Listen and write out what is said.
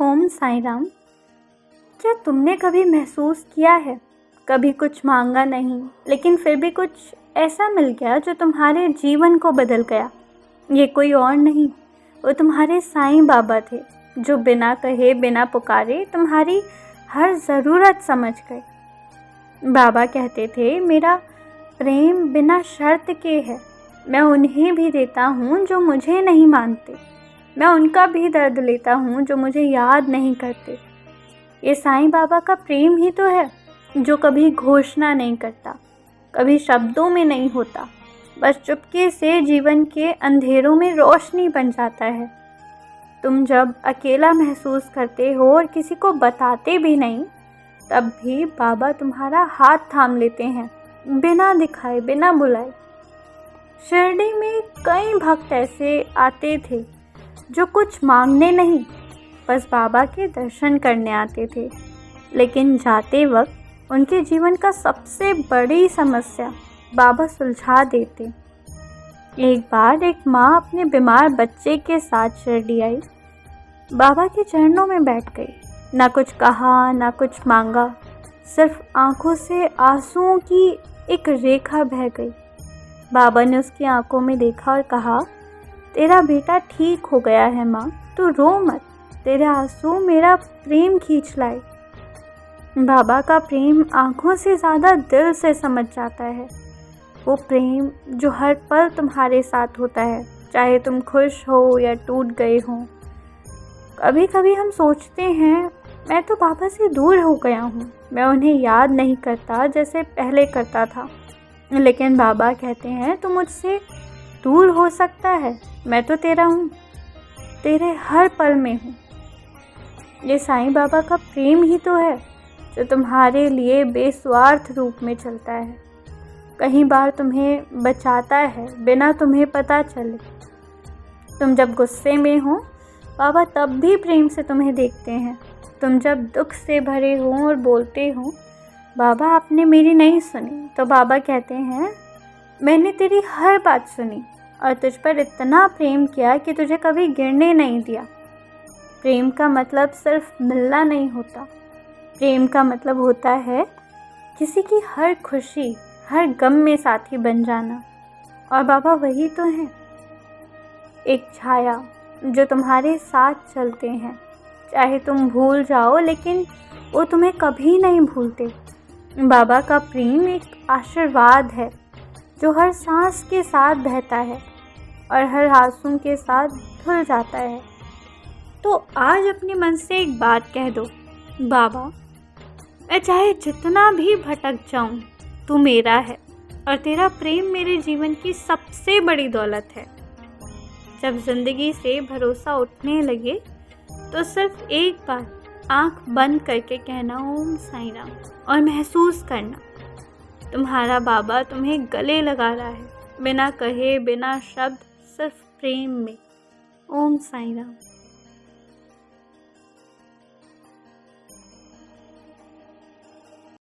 ओम साईं राम। क्या तुमने कभी महसूस किया है, कभी कुछ मांगा नहीं लेकिन फिर भी कुछ ऐसा मिल गया जो तुम्हारे जीवन को बदल गया? ये कोई और नहीं, वो तुम्हारे साईं बाबा थे, जो बिना कहे बिना पुकारे तुम्हारी हर ज़रूरत समझ गए। बाबा कहते थे, मेरा प्रेम बिना शर्त के है। मैं उन्हें भी देता हूँ जो मुझे नहीं मानते। मैं उनका भी दर्द लेता हूँ जो मुझे याद नहीं करते। ये साईं बाबा का प्रेम ही तो है, जो कभी घोषणा नहीं करता, कभी शब्दों में नहीं होता, बस चुपके से जीवन के अंधेरों में रोशनी बन जाता है। तुम जब अकेला महसूस करते हो और किसी को बताते भी नहीं, तब भी बाबा तुम्हारा हाथ थाम लेते हैं, बिना दिखाए बिना बुलाए। शिरडी में कई भक्त ऐसे आते थे जो कुछ मांगने नहीं, बस बाबा के दर्शन करने आते थे, लेकिन जाते वक्त उनके जीवन का सबसे बड़ी समस्या बाबा सुलझा देते। एक बार एक माँ अपने बीमार बच्चे के साथ शिरडी आई। बाबा के चरणों में बैठ गई, ना कुछ कहा ना कुछ मांगा, सिर्फ आंखों से आंसुओं की एक रेखा बह गई। बाबा ने उसकी आंखों में देखा और कहा, तेरा बेटा ठीक हो गया है माँ, तू रो मत, तेरे आंसू मेरा प्रेम खींच लाए। बाबा का प्रेम आंखों से ज़्यादा दिल से समझ जाता है। वो प्रेम जो हर पल तुम्हारे साथ होता है, चाहे तुम खुश हो या टूट गए हो। कभी कभी हम सोचते हैं, मैं तो बाबा से दूर हो गया हूँ, मैं उन्हें याद नहीं करता जैसे पहले करता था। लेकिन बाबा कहते हैं, तू मुझसे दूर हो सकता है, मैं तो तेरा हूँ, तेरे हर पल में हूँ। ये साईं बाबा का प्रेम ही तो है, जो तुम्हारे लिए बेस्वार्थ रूप में चलता है। कई बार तुम्हें बचाता है बिना तुम्हें पता चले। तुम जब गुस्से में हो, बाबा तब भी प्रेम से तुम्हें देखते हैं। तुम जब दुख से भरे हो और बोलते हो, बाबा आपने मेरी नहीं सुनी, तो बाबा कहते हैं, मैंने तेरी हर बात सुनी और तुझ पर इतना प्रेम किया कि तुझे कभी गिरने नहीं दिया। प्रेम का मतलब सिर्फ मिलना नहीं होता, प्रेम का मतलब होता है किसी की हर खुशी हर गम में साथी बन जाना। और बाबा वही तो हैं, एक छाया जो तुम्हारे साथ चलते हैं, चाहे तुम भूल जाओ लेकिन वो तुम्हें कभी नहीं भूलते। बाबा का प्रेम एक आशीर्वाद है जो हर सांस के साथ बहता है और हर आंसू के साथ धुल जाता है। तो आज अपने मन से एक बात कह दो, बाबा मैं चाहे जितना भी भटक जाऊं, तू मेरा है और तेरा प्रेम मेरे जीवन की सबसे बड़ी दौलत है। जब ज़िंदगी से भरोसा उठने लगे तो सिर्फ एक बार आंख बंद करके कहना, ओम साईं राम, और महसूस करना तुम्हारा बाबा तुम्हें गले लगा रहा है, बिना कहे बिना शब्द, सिर्फ प्रेम में। ओम साईं राम।